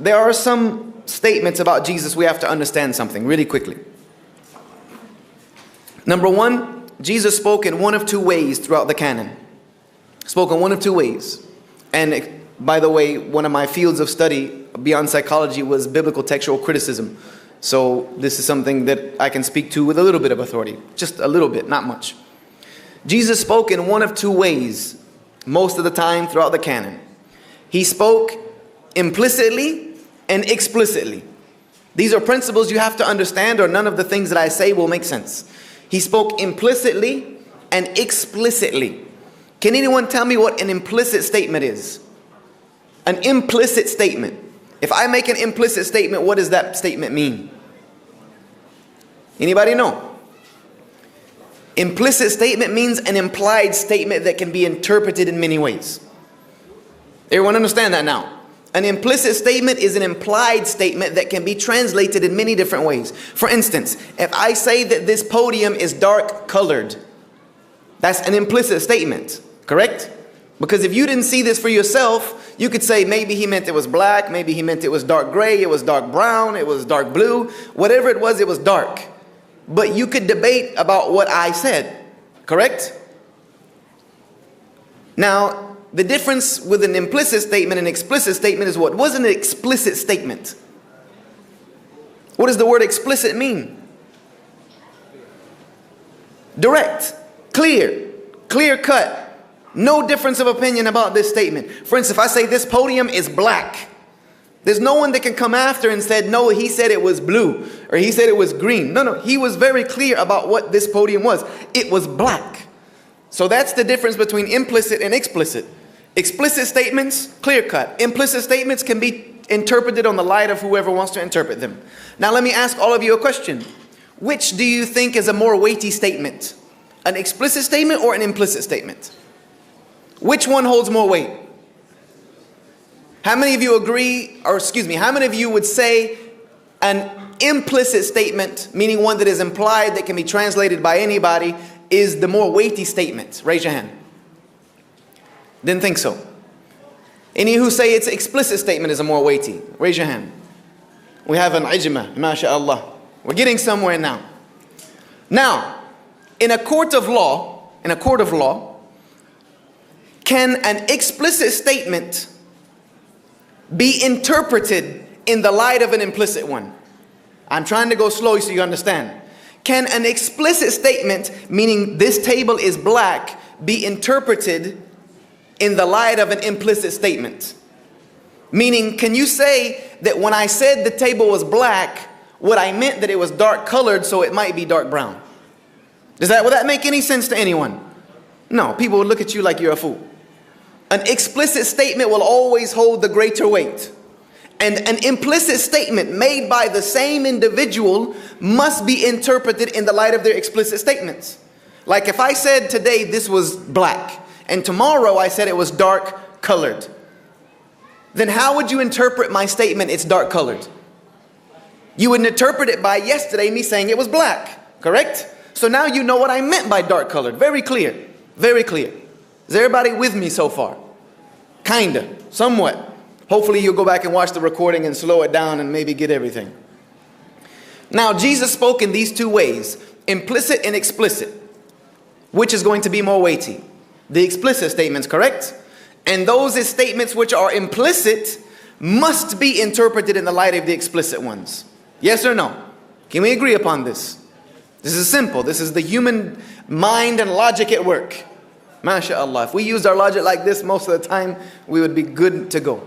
there are some statements about Jesus we have to understand something really quickly. Number one, Jesus spoke in one of two ways throughout the canon. Spoke in one of two ways. And by the way, one of my fields of study beyond psychology was biblical textual criticism. So this is something that I can speak to with a little bit of authority. Just a little bit, not much. Jesus spoke in one of two ways most of the time throughout the canon. He spoke implicitly and explicitly. These are principles you have to understand, or none of the things that I say will make sense. He spoke implicitly and explicitly. Can anyone tell me what an implicit statement is? An implicit statement. If I make an implicit statement, what does that statement mean? Anybody know? Implicit statement means an implied statement that can be interpreted in many ways. Everyone understand that now? An implicit statement is an implied statement that can be translated in many different ways. For instance, if I say that this podium is dark colored, that's an implicit statement, correct? Because if you didn't see this for yourself, you could say maybe he meant it was black, maybe he meant it was dark gray, it was dark brown, it was dark blue, whatever it was dark. But you could debate about what I said, correct? Now, the difference with an implicit statement and explicit statement is what? What is an explicit statement? What does the word explicit mean? Direct, clear, clear cut. No difference of opinion about this statement. For instance, if I say this podium is black, there's no one that can come after and said, no, he said it was blue, or he said it was green. No, he was very clear about what this podium was. It was black. So that's the difference between implicit and explicit. Explicit statements, clear cut. Implicit statements can be interpreted on the light of whoever wants to interpret them. Now let me ask all of you a question. Which do you think is a more weighty statement? An explicit statement or an implicit statement? Which one holds more weight? How many of you agree, or excuse me, how many of you would say an implicit statement, meaning one that is implied, that can be translated by anybody, is the more weighty statement? Raise your hand. Didn't think so. Any who say it's explicit statement is a more weighty? Raise your hand. We have an ijma, mashallah. We're getting somewhere now. Now, in a court of law, can an explicit statement be interpreted in the light of an implicit one? I'm trying to go slow so you understand. Can an explicit statement, meaning this table is black, be interpreted in the light of an implicit statement? Meaning, can you say that when I said the table was black, what I meant that it was dark colored, so it might be dark brown? Will that make any sense to anyone? No, people will look at you like you're a fool. An explicit statement will always hold the greater weight. And an implicit statement made by the same individual must be interpreted in the light of their explicit statements. Like if I said today this was black, and tomorrow I said it was dark colored, then how would you interpret my statement it's dark colored? You would interpret it by yesterday me saying it was black, correct? So now you know what I meant by dark colored. Very clear, very clear. Is everybody with me so far? Kinda, somewhat. Hopefully you'll go back and watch the recording and slow it down and maybe get everything. Now Jesus spoke in these two ways, implicit and explicit. Which is going to be more weighty? The explicit statements, correct? And those statements which are implicit must be interpreted in the light of the explicit ones. Yes or no? Can we agree upon this? This is simple. This is the human mind and logic at work. MashaAllah. If we used our logic like this most of the time, we would be good to go.